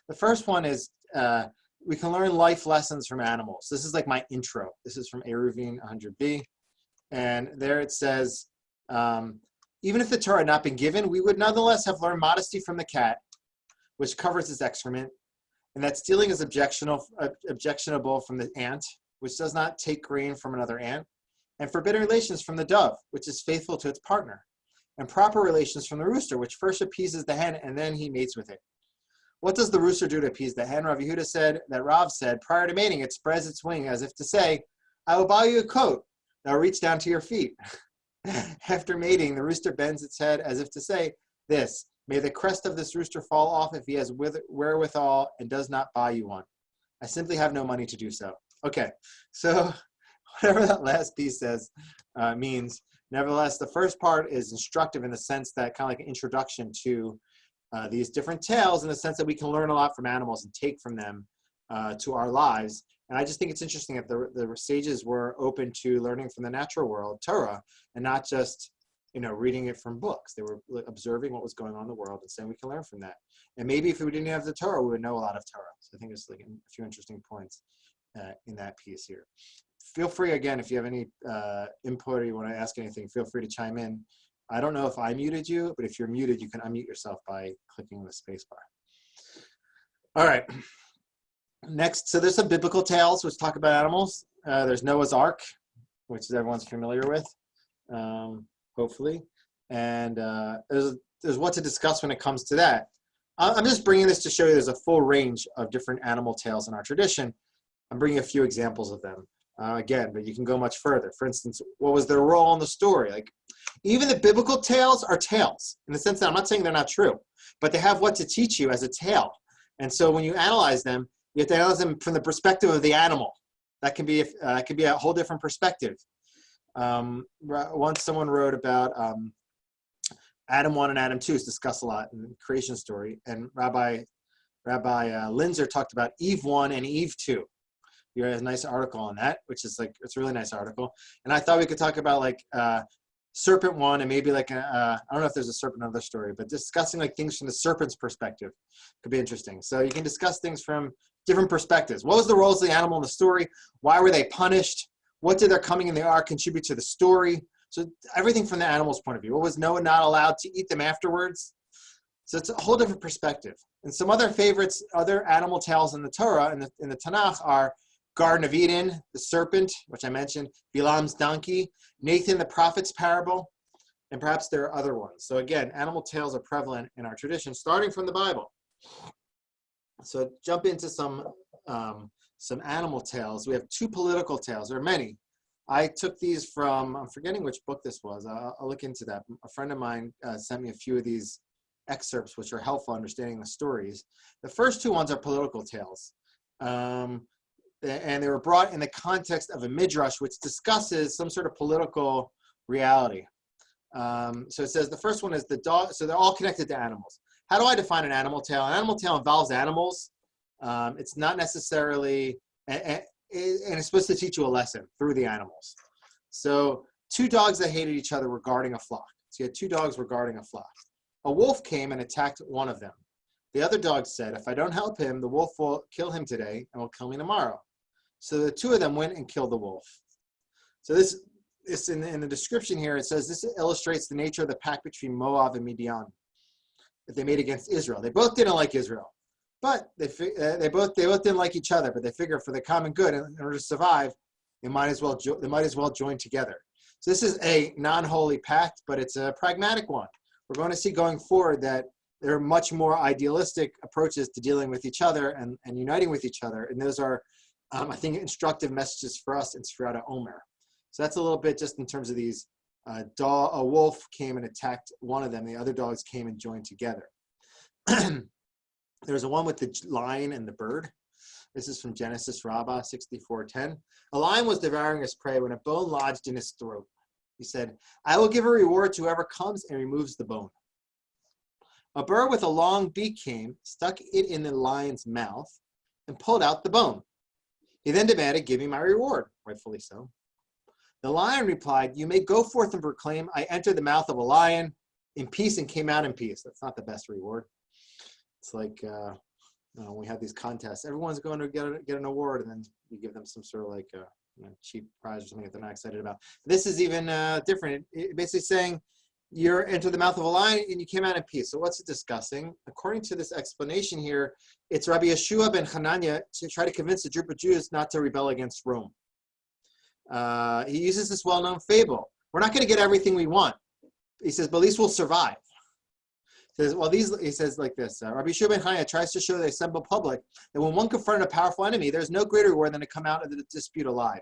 The first one is we can learn life lessons from animals. This is like my intro. This is from Eruvin 100b. And there it says, even if the Torah had not been given, we would nonetheless have learned modesty from the cat, which covers its excrement, and that stealing is objectionable from the ant, which does not take grain from another ant, and forbidden relations from the dove, which is faithful to its partner, and proper relations from the rooster, which first appeases the hen and then he mates with it. What does the rooster do to appease the hen? Rav Yehuda said that Rav said, prior to mating, it spreads its wing as if to say, I will buy you a coat that will reach down to your feet. After mating, the rooster bends its head as if to say this, may the crest of this rooster fall off if he has wherewithal and does not buy you one. I simply have no money to do so. Okay, so whatever that last piece says means, nevertheless, the first part is instructive in the sense that kind of like an introduction to these different tales, in the sense that we can learn a lot from animals and take from them to our lives. And I just think it's interesting that the sages were open to learning from the natural world, Torah, and not just, reading it from books. They were observing what was going on in the world and saying we can learn from that. And maybe if we didn't have the Torah, we would know a lot of Torah. So I think it's like a few interesting points in that piece here. Feel free, again, if you have any input or you want to ask anything, feel free to chime in. I don't know if I muted you, but if you're muted, you can unmute yourself by clicking the space bar. All right. Next, so there's some biblical tales which talk about animals. There's Noah's Ark, which everyone's familiar with, hopefully. And there's what to discuss when it comes to that. I'm just bringing this to show you there's a full range of different animal tales in our tradition. I'm bringing a few examples of them. Again, but you can go much further. For instance, what was their role in the story? Like, even the biblical tales are tales, in the sense that I'm not saying they're not true, but they have what to teach you as a tale. And so when you analyze them, you have to analyze them from the perspective of the animal. That can be a whole different perspective. Once someone wrote about Adam 1 and Adam 2 is discussed a lot in the creation story, and Rabbi Linzer talked about Eve 1 and Eve 2. You have a nice article on that, which is like, it's a really nice article. And I thought we could talk about like Serpent 1 and maybe like, I don't know if there's a serpent in another story, but discussing like things from the serpent's perspective could be interesting. So you can discuss things from different perspectives. What was the roles of the animal in the story? Why were they punished? What did their coming in the ark contribute to the story? So everything from the animal's point of view. What was Noah not allowed to eat them afterwards? So it's a whole different perspective. And some other favorites, other animal tales in the Torah, in the Tanakh, are Garden of Eden, the serpent, which I mentioned, Bilam's donkey, Nathan the prophet's parable, and perhaps there are other ones. So again, animal tales are prevalent in our tradition, starting from the Bible. So jump into some animal tales. We have two political tales. There are many. I took these from, I'm forgetting which book this was. I'll look into that. A friend of mine sent me a few of these excerpts, which are helpful understanding the stories. The first two ones are political tales. And they were brought in the context of a midrash, which discusses some sort of political reality. So it says the first one is the dog. So they're all connected to animals. How do I define an animal tale? An animal tale involves animals. It's not necessarily, and it's supposed to teach you a lesson through the animals. So two dogs that hated each other were guarding a flock. So you had two dogs were guarding a flock. A wolf came and attacked one of them. The other dog said, if I don't help him, the wolf will kill him today and will kill me tomorrow. So the two of them went and killed the wolf. So this in the description here, it says this illustrates the nature of the pact between Moab and Midian that they made against Israel. They both didn't like Israel, but they both didn't like each other. But they figured for the common good, in order to survive, they might as well join together. So this is a non-holy pact, but it's a pragmatic one. We're going to see going forward that there are much more idealistic approaches to dealing with each other and uniting with each other, and those are, I think, instructive messages for us in Sfirata Omer. So that's a little bit just in terms of these. A wolf came and attacked one of them. The other dogs came and joined together. There's a one with the lion and the bird. This is from Genesis Rabbah 64:10. A lion was devouring his prey when a bone lodged in his throat. He said, I will give a reward to whoever comes and removes the bone. A bird with a long beak came, stuck it in the lion's mouth, and pulled out the bone. He then demanded, give me my reward, rightfully so. The lion replied, you may go forth and proclaim, I entered the mouth of a lion in peace and came out in peace. That's not the best reward. It's like we have these contests. Everyone's going to get an award, and then you give them some sort of like cheap prize or something that they're not excited about. This is even different. It basically saying you're into the mouth of a lion and you came out in peace. So what's it discussing? According to this explanation here, it's Rabbi Yeshua ben Hanania to try to convince a group of Jews not to rebel against Rome. He uses this well-known fable. We're not going to get everything we want. He says, but at least we'll survive. He says, well, he says like this, Rabbi Yeshua ben Hanania tries to show the assembled public that when one confronted a powerful enemy, there's no greater reward than to come out of the dispute alive.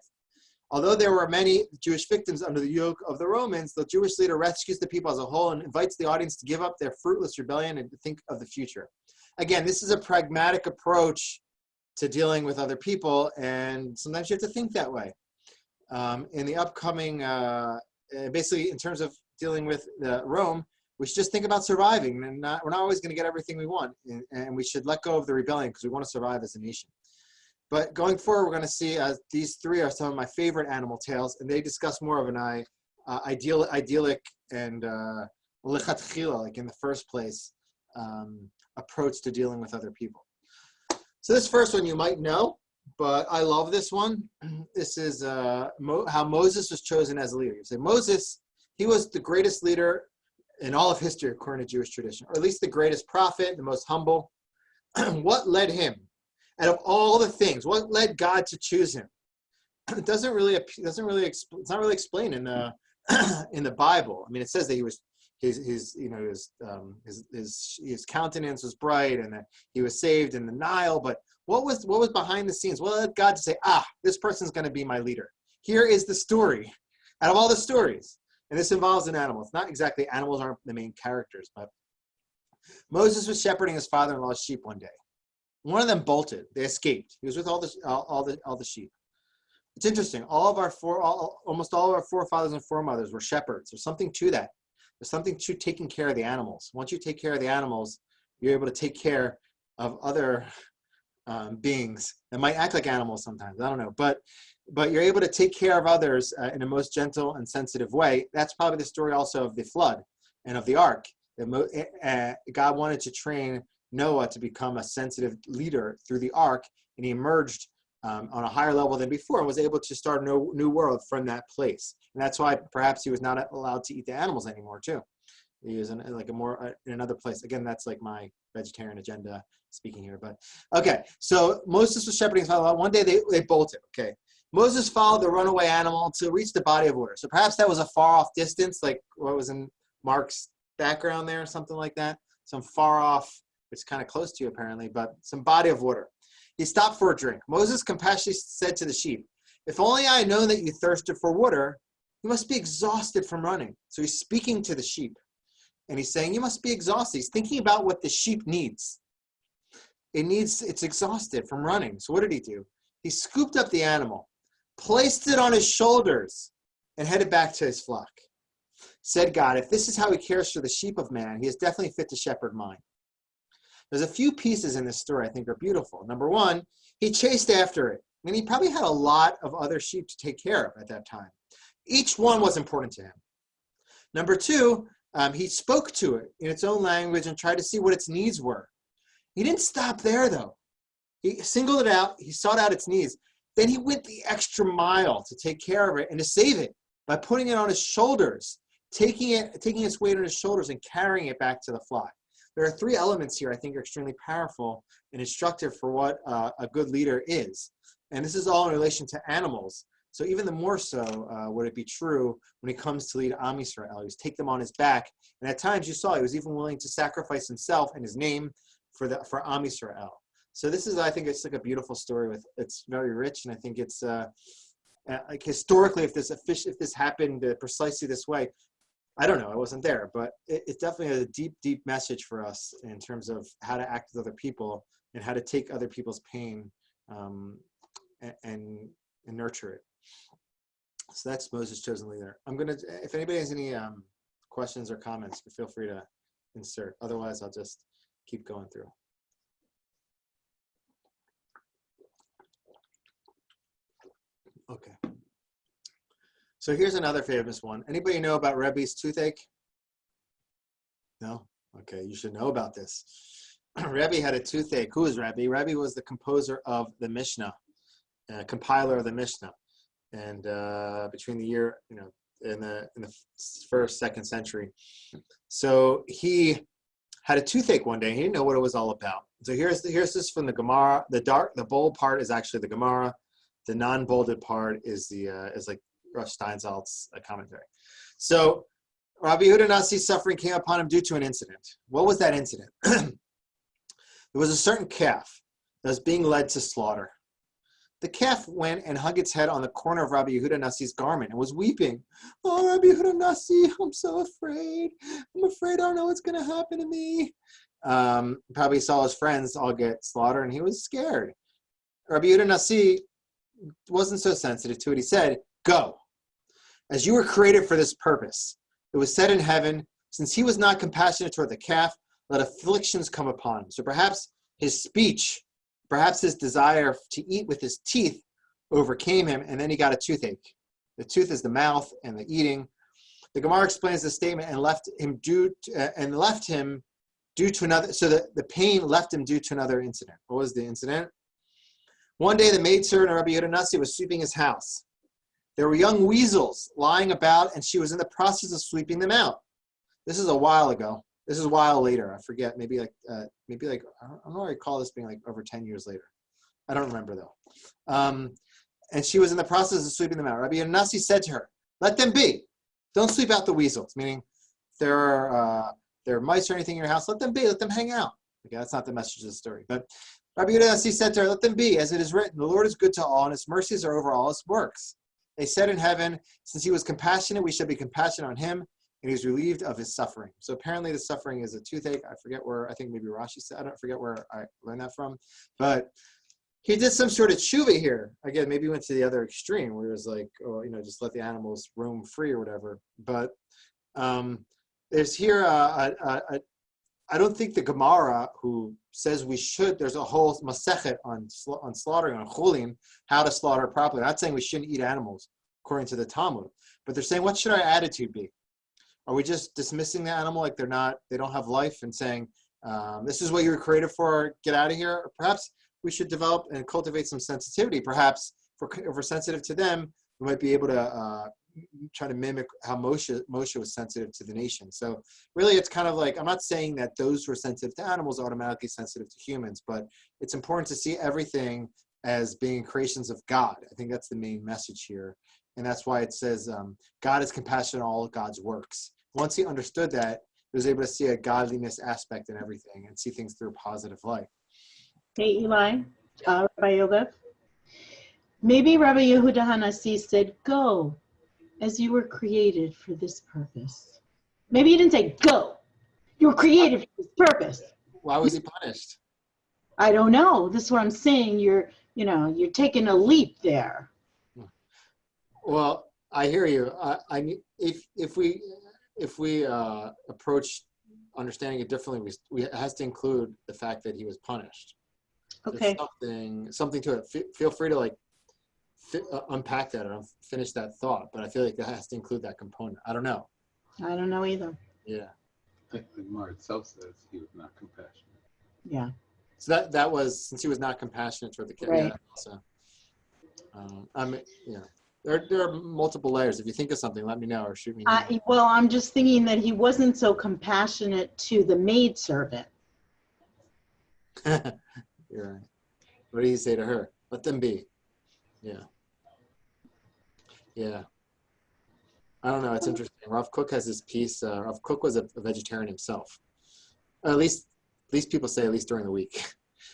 Although there were many Jewish victims under the yoke of the Romans, the Jewish leader rescues the people as a whole and invites the audience to give up their fruitless rebellion and to think of the future. Again, this is a pragmatic approach to dealing with other people, and sometimes you have to think that way. In the upcoming, basically in terms of dealing with Rome, we should just think about surviving, and we're not always going to get everything we want, and we should let go of the rebellion because we want to survive as a nation. But going forward, we're going to see these three are some of my favorite animal tales, and they discuss more of an idyllic and lechatchila, like in the first place, approach to dealing with other people. So this first one you might know, but I love this one. This is how Moses was chosen as a leader. You say Moses, he was the greatest leader in all of history according to Jewish tradition, or at least the greatest prophet, the most humble. What led him? Out of all the things, what led God to choose him? It doesn't really it's not really explained in the in the Bible. I mean, it says that he was his countenance was bright and that he was saved in the Nile. But what was behind the scenes? What led God to say, this person's going to be my leader? Here is the story. Out of all the stories, and this involves an animal. It's not exactly animals aren't the main characters, but Moses was shepherding his father-in-law's sheep one day. One of them bolted. They escaped. He was with all the sheep. It's interesting. Almost all of our forefathers and foremothers were shepherds. There's something to that. There's something to taking care of the animals. Once you take care of the animals, you're able to take care of other beings that might act like animals sometimes. I don't know, but you're able to take care of others in a most gentle and sensitive way. That's probably the story also of the flood and of the ark. God wanted to train Noah to become a sensitive leader through the ark, and he emerged on a higher level than before and was able to start a new world from that place. And that's why perhaps he was not allowed to eat the animals anymore too. He was in another place. Again, that's like my vegetarian agenda speaking here. But okay, so Moses was shepherding his father. One day they bolted. Okay, Moses followed the runaway animal to reach the body of water. So perhaps that was a far off distance, like what was in Mark's background there, or something like that. Some far off. It's kind of close to you apparently, but some body of water. He stopped for a drink. Moses compassionately said to the sheep, if only I had known that you thirsted for water, you must be exhausted from running. So he's speaking to the sheep and he's saying, you must be exhausted. He's thinking about what the sheep needs. It's exhausted from running. So what did he do? He scooped up the animal, placed it on his shoulders and headed back to his flock. Said God, if this is how he cares for the sheep of man, he is definitely fit to shepherd mine. There's a few pieces in this story I think are beautiful. Number one, he chased after it. I mean, he probably had a lot of other sheep to take care of at that time. Each one was important to him. Number two, he spoke to it in its own language and tried to see what its needs were. He didn't stop there, though. He singled it out. He sought out its needs. Then he went the extra mile to take care of it and to save it by putting it on his shoulders, taking its weight on his shoulders and carrying it back to the flock. There are three elements here I think are extremely powerful and instructive for what a good leader is. And this is all in relation to animals. So even the more so would it be true when it comes to lead Am Yisrael. He was take them on his back. And at times you saw he was even willing to sacrifice himself and his name for Am Yisrael. So this is, I think it's like a beautiful story. It's very rich. And I think it's like historically, if this happened precisely this way, I don't know, I wasn't there, but it definitely has a deep, deep message for us in terms of how to act with other people and how to take other people's pain and nurture it. So that's Moses' chosen leader. If anybody has any questions or comments, feel free to insert. Otherwise, I'll just keep going through. Okay. So here's another famous one. Anybody know about Rebbe's toothache? No? Okay, you should know about this. Rabbi had a toothache. Who is Rabbi? Rabbi was the composer of the Mishnah, compiler of the Mishnah, and between the year, in the first, second century. So he had a toothache one day. He didn't know what it was all about. So here's this from the Gemara. The bold part is actually the Gemara. The non-bolded part is like Rosh Steinsaltz's commentary. So Rabbi Yehuda Nasi's suffering came upon him due to an incident. What was that incident? There was a certain calf that was being led to slaughter. The calf went and hung its head on the corner of Rabbi Yehuda Nasi's garment and was weeping. Oh, Rabbi Yehuda Nasi, I'm so afraid. I'm afraid I don't know what's going to happen to me. Probably saw his friends all get slaughtered and he was scared. Rabbi Yehuda Nasi wasn't so sensitive to it. He said, go. As you were created for this purpose, it was said in heaven, since he was not compassionate toward the calf, let afflictions come upon him. So perhaps his speech, perhaps his desire to eat with his teeth overcame him, and then he got a toothache. The tooth is the mouth and the eating. The Gemara explains the statement and left him due to another. So the pain left him due to another incident. What was the incident? One day, the maidservant of Rabbi Yehuda Nasi was sweeping his house. There were young weasels lying about, and she was in the process of sweeping them out. This is a while ago. This is a while later. I forget. Maybe like I don't know. I recall this being like over 10 years later. I don't remember though. And she was in the process of sweeping them out. Rabbi Yehuda Nasi said to her, "Let them be. Don't sweep out the weasels." Meaning, there are mice or anything in your house. Let them be. Let them hang out. Okay, that's not the message of the story. But Rabbi Yehuda Nasi said to her, "Let them be, as it is written. The Lord is good to all, and His mercies are over all His works." They said in heaven, since He was compassionate, we should be compassionate on Him, and He was relieved of His suffering. So apparently the suffering is a toothache. I forget where, I think maybe Rashi said, I don't forget where I learned that from. But he did some sort of tshuva here. Again, maybe he went to the other extreme where it was like, oh, just let the animals roam free or whatever. But there's here, I don't think the Gemara who says we should, there's a whole masechet on slaughtering, on chulin, how to slaughter properly. I'm not saying we shouldn't eat animals according to the Talmud, but they're saying, what should our attitude be? Are we just dismissing the animal like they don't have life and saying, this is what you were created for, get out of here? Or perhaps we should develop and cultivate some sensitivity. Perhaps if we're sensitive to them, we might be able to try to mimic how Moshe was sensitive to the nation. So really it's kind of like, I'm not saying that those who are sensitive to animals are automatically sensitive to humans, but it's important to see everything as being creations of God. I think that's the main message here. And that's why it says God is compassionate on all of God's works. Once he understood that, he was able to see a godliness aspect in everything and see things through a positive light. Hey, Eli, Rabbi Yogaf. Maybe Rabbi Yehuda Hanasi said, go, as you were created for this purpose. Maybe he didn't say, go. You were created for this purpose. Why was he punished? I don't know. This is what I'm saying. You're taking a leap there. Well, I hear you. If we approach understanding it differently, it has to include the fact that he was punished. Okay. There's something to it. Feel free to unpack that or finish that thought, but I feel like that has to include that component. I don't know. I don't know either. Yeah. The Gemara itself says he was not compassionate. Yeah. So that was, since he was not compassionate toward the kid. Right. Yeah. So, there are multiple layers. If you think of something, let me know or shoot me an email. Well, I'm just thinking that he wasn't so compassionate to the maidservant. You're right. What do you say to her? Let them be. Yeah. Yeah. I don't know. It's interesting. Rav Kook has this piece. Rav Kook was a vegetarian himself. At least people say, at least during the week.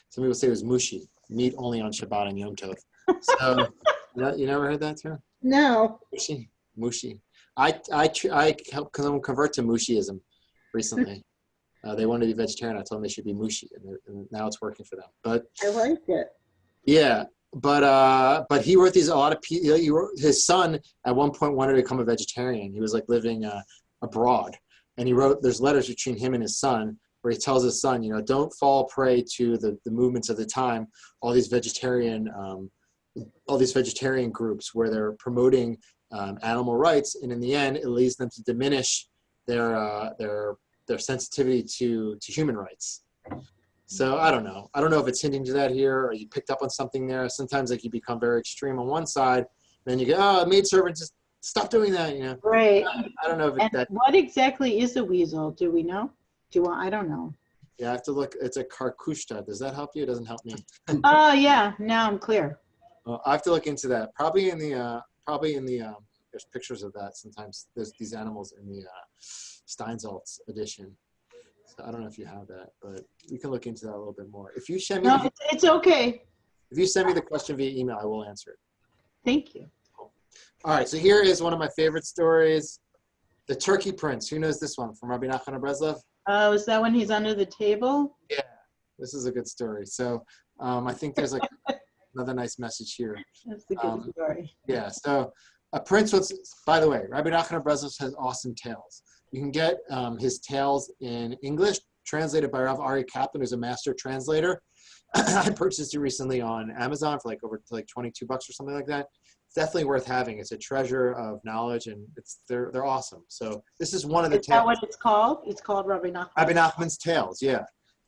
Some people say it was mushi, meat only on Shabbat and Yom Tov. So you never heard that term? No. Mushi. I helped them convert to mushiism recently. They wanted to be vegetarian. I told them they should be mushi, and now it's working for them. But I like it. Yeah, but he wrote a lot of his son at one point wanted to become a vegetarian. He was like living abroad, and he wrote, there's letters between him and his son where he tells his son, don't fall prey to the movements of the time, all these vegetarian groups where they're promoting animal rights, and in the end it leads them to diminish their sensitivity to human rights. So I don't know. I don't know if it's hinting to that here or you picked up on something there. Sometimes like you become very extreme on one side, then you go, oh, maidservant, just stop doing that, you know. Right. I don't know if And that. what exactly is a weasel? Do we know? I don't know. Yeah, I have to look. It's a karkushta. Does that help you? It doesn't help me. Oh yeah, now I'm clear. Well, I have to look into that. Probably in the there's pictures of that. Sometimes there's these animals in the Steinsaltz edition. So I don't know if you have that, but you can look into that a little bit more. If you send me, No, it's okay. if you send me the question via email, I will answer it. Thank you. All right. So here is one of my favorite stories, the Turkey Prince. Who knows this one from Rabbi Nachman of Breslov? Oh, is that when he's under the table? Yeah, this is a good story. So I think there's like another nice message here. That's a good story. Yeah, so a prince was, by the way, Rabbi Nachman of Breslov has awesome tales. You can get his tales in English, translated by Rav Ari Kaplan, who's a master translator. I purchased it recently on Amazon for like over to like $22 or something like that. It's definitely worth having. It's a treasure of knowledge, and they're awesome. So this is one of the Is tales. that what it's called? It's called Rabbi Nachman. Rabbi Nachman's Tales, yeah.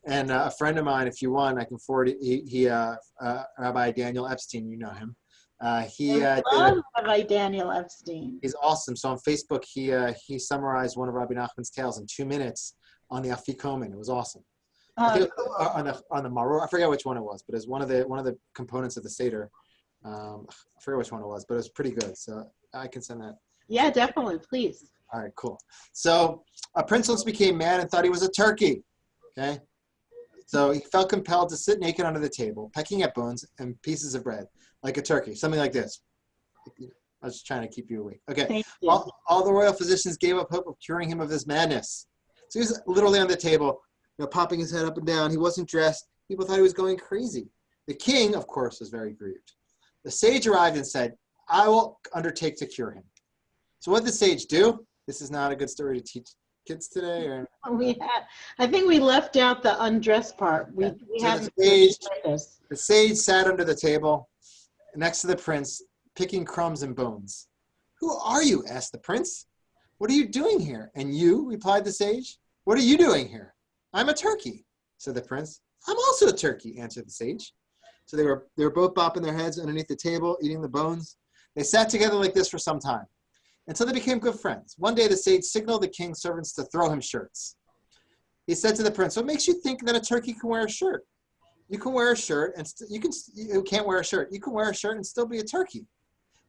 And a friend of mine, if you want, I can forward it. Rabbi Daniel Epstein, you know him. I love Rabbi Daniel Epstein. He's awesome. So on Facebook, he summarized one of Rabbi Nachman's tales in 2 minutes on the Afikomen. It was awesome. I think on the Maror, I forget which one it was, but it's one of the components of the Seder. I forget which one it was, but it was pretty good. So I can send that. Yeah, definitely, please. All right, cool. So a prince once became mad and thought he was a turkey. Okay. So he felt compelled to sit naked under the table, pecking at bones and pieces of bread, like a turkey, something like this. I was just trying to keep you awake. Okay. Thank you. All the royal physicians gave up hope of curing him of his madness. So he was literally on the table, popping his head up and down. He wasn't dressed. People thought he was going crazy. The king, of course, was very grieved. The sage arrived and said, I will undertake to cure him. So what did the sage do? This is not a good story to teach kids today. Or I think we left out the undressed part. We so haven't the sage sat under the table next to the prince, picking crumbs and bones. Who are you? Asked the prince. What are you doing here? And you, replied the sage. What are you doing here? I'm a turkey, said the prince. I'm also a turkey, answered the sage. So they were both bopping their heads underneath the table, eating the bones. They sat together like this for some time, until they became good friends. One day the sage signaled the king's servants to throw him shirts. He said to the prince, what makes you think that a turkey can wear a shirt? You can wear a shirt and you can't wear a shirt. You can wear a shirt and still be a turkey.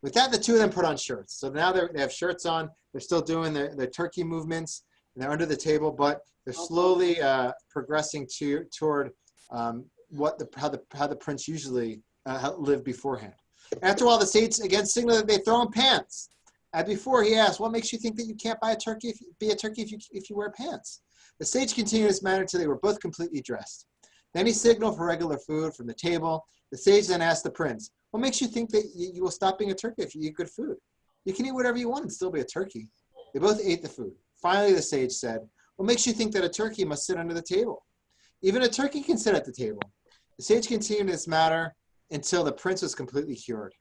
With that, the two of them put on shirts. So now they have shirts on. They're still doing their turkey movements, and they're under the table, but they're slowly progressing toward how the prince usually lived beforehand. After a while, the sage again signaled that they throw him pants. As before, he asked, "What makes you think that you can't be a turkey if you wear pants?" The sage continued his manner until they were both completely dressed. Then he signaled for regular food from the table. The sage then asked the prince, "What makes you think that you will stop being a turkey if you eat good food? You can eat whatever you want and still be a turkey." They both ate the food. Finally, the sage said, "What makes you think that a turkey must sit under the table? Even a turkey can sit at the table." The sage continued this matter until the prince was completely cured.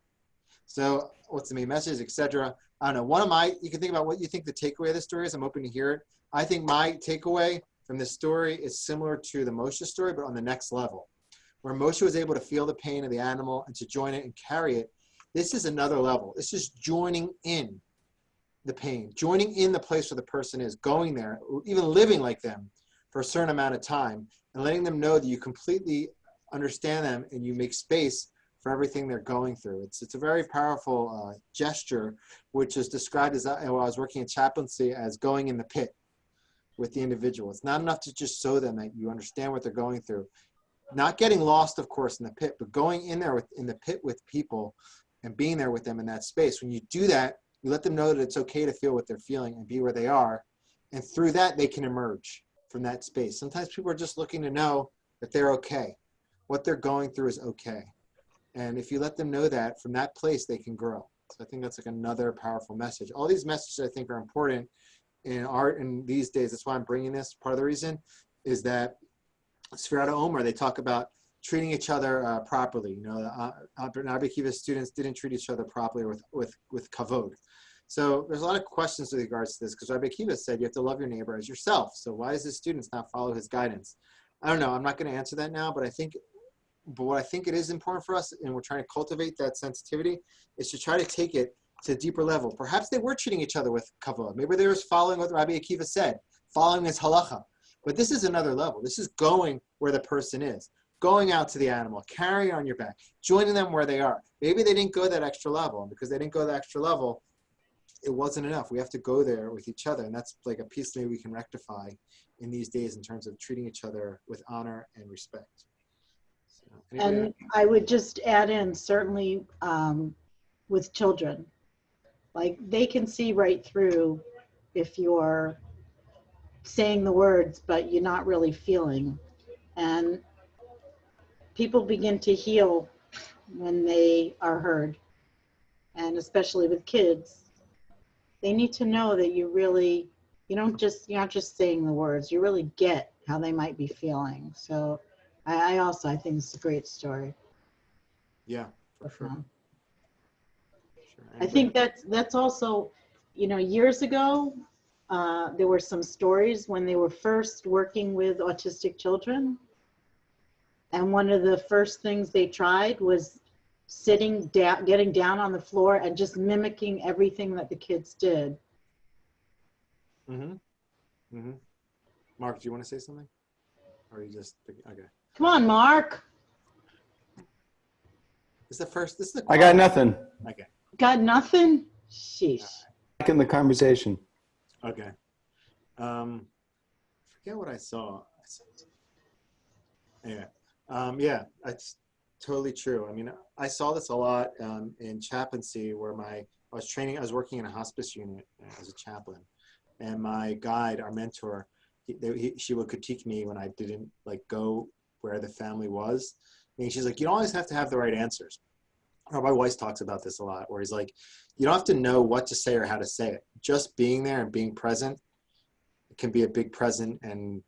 So what's the main message, etc.? I don't know. You can think about what you think the takeaway of the story is. I'm hoping to hear it. I think my takeaway from this story is similar to the Moshe story, but on the next level, where Moshe was able to feel the pain of the animal and to join it and carry it. This is another level. This is joining in the pain, joining in the place where the person is, going there, even living like them for a certain amount of time, and letting them know that you completely understand them and you make space for everything they're going through. It's a very powerful gesture, which is described as, while I was working in chaplaincy, as going in the pit with the individual. It's not enough to just show them that you understand what they're going through. Not getting lost, of course, in the pit, but going in there in the pit with people and being there with them in that space. When you do that, you let them know that it's okay to feel what they're feeling and be where they are. And through that, they can emerge from that space. Sometimes people are just looking to know that they're okay. What they're going through is okay. And if you let them know that, from that place, they can grow. So I think that's like another powerful message. All these messages I think are important in art in these days. That's why I'm bringing this. Part of the reason is that Sfirat Omer, they talk about treating each other properly. You know, Rabbi Akiva's students didn't treat each other properly with kavod. So there's a lot of questions with regards to this, because Rabbi Akiva said you have to love your neighbor as yourself. So why does his students not follow his guidance? I don't know. I'm not going to answer that now, but what I think it is important for us, and we're trying to cultivate that sensitivity, is to try to take it to a deeper level. Perhaps they were treating each other with kavod. Maybe they were following what Rabbi Akiva said, following his halacha. But this is another level. This is going where the person is, going out to the animal, carrying on your back, joining them where they are. Maybe they didn't go that extra level, and because they didn't go that extra level, it wasn't enough. We have to go there with each other, and that's like a piece maybe we can rectify in these days in terms of treating each other with honor and respect. So, And I would just add in, certainly with children, like they can see right through if you're saying the words, but you're not really feeling. And people begin to heal when they are heard. And especially with kids, they need to know that you're not just saying the words, you really get how they might be feeling. So I think it's a great story. Yeah, for sure. I think that's also, years ago, there were some stories when they were first working with autistic children. And one of the first things they tried was sitting down, getting down on the floor and just mimicking everything that the kids did. Mm-hmm. Mm-hmm. Mark, do you want to say something? Or are you just, okay. Come on, Mark. This is the I got nothing. Okay. Got nothing? Sheesh. Back in the conversation. Okay. Forget what I saw. Anyway, yeah, that's totally true. I mean, I saw this a lot in chaplaincy where I was working in a hospice unit as a chaplain, and my guide, our mentor, she would critique me when I didn't go where the family was. And she's like, you don't always have to have the right answers. Rabbi Weiss talks about this a lot, where he's like, you don't have to know what to say or how to say it. Just being there and being present can be a big present and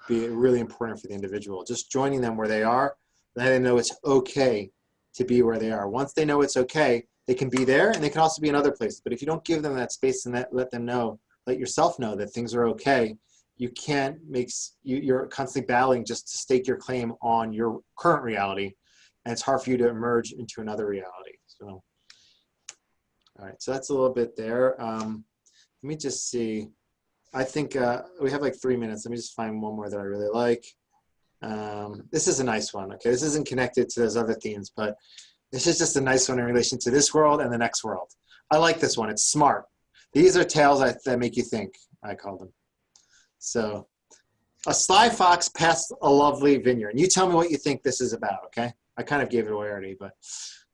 be really important for the individual. Just joining them where they are, letting them know it's okay to be where they are. Once they know it's okay, they can be there, and they can also be in other places. But if you don't give them that space and let yourself know that things are okay, you're constantly battling just to stake your claim on your current reality, and it's hard for you to emerge into another reality. So, all right, so that's a little bit there. Let me just see. I think we have 3 minutes. Let me just find one more that I really like. This is a nice one. Okay, this isn't connected to those other themes, but this is just a nice one in relation to this world and the next world. I like this one. It's smart. These are tales that make you think, I call them. So, a sly fox passed a lovely vineyard. And you tell me what you think this is about, okay? I kind of gave it away already, but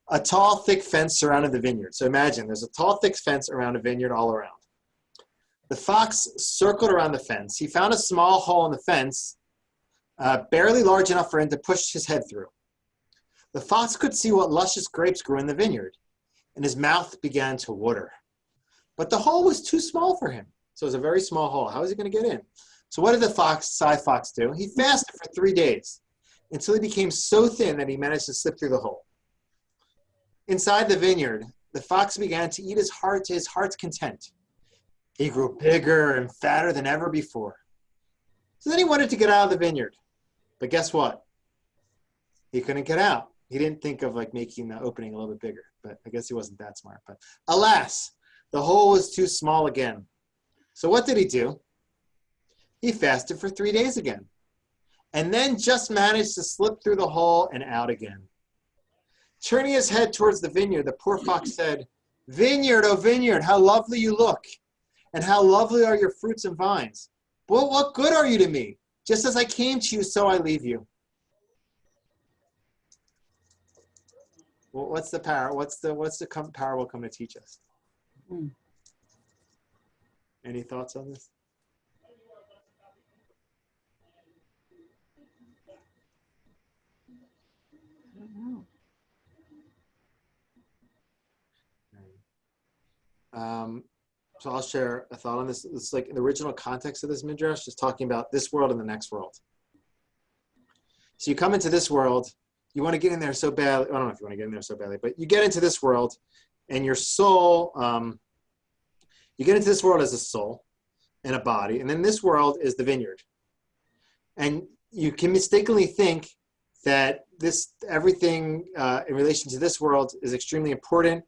a tall, thick fence surrounded the vineyard. So imagine there's a tall, thick fence around a vineyard all around. The fox circled around the fence. He found a small hole in the fence, barely large enough for him to push his head through. The fox could see what luscious grapes grew in the vineyard, and his mouth began to water. But the hole was too small for him. So it was a very small hole. How was he going to get in? So what did the sly fox do? He fasted for 3 days until he became so thin that he managed to slip through the hole. Inside the vineyard, the fox began to eat his heart to his heart's content. He grew bigger and fatter than ever before. So then he wanted to get out of the vineyard. But guess what? He couldn't get out. He didn't think of making the opening a little bit bigger, but I guess he wasn't that smart. But alas, the hole was too small again. So what did he do? He fasted for 3 days again, and then just managed to slip through the hole and out again. Turning his head towards the vineyard, the poor fox said, "Vineyard, oh vineyard, how lovely you look, and how lovely are your fruits and vines. But what good are you to me? Just as I came to you, so I leave you." Well, what's the power? What's the parable come to teach us? Any thoughts on this? I don't know. So I'll share a thought on this. It's in the original context of this midrash, just talking about this world and the next world. So you come into this world, you want to get in there so badly. I don't know if you want to get in there so badly, but you get into this world, and your soul. You get into this world as a soul and a body, and then this world is the vineyard. And you can mistakenly think that everything in relation to this world is extremely important.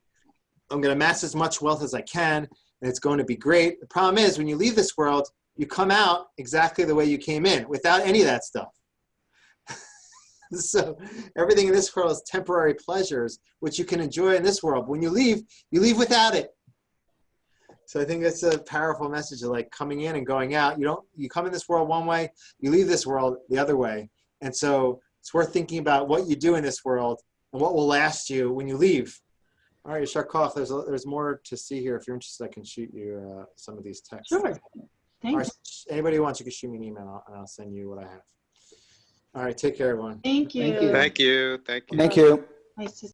I'm going to amass as much wealth as I can, and it's going to be great. The problem is, when you leave this world, you come out exactly the way you came in, without any of that stuff. So everything in this world is temporary pleasures, which you can enjoy in this world. When you leave without it. So I think that's a powerful message of like coming in and going out. You come in this world one way, you leave this world the other way. And so it's worth thinking about what you do in this world and what will last you when you leave. All right, Sharkov, there's more to see here. If you're interested, I can shoot you some of these texts. Sure. All Thanks. right, anybody who wants, you can shoot me an email and I'll send you what I have. All right, take care, everyone. Thank you. Thank you. Thank you. Thank you. Thank you. Nice to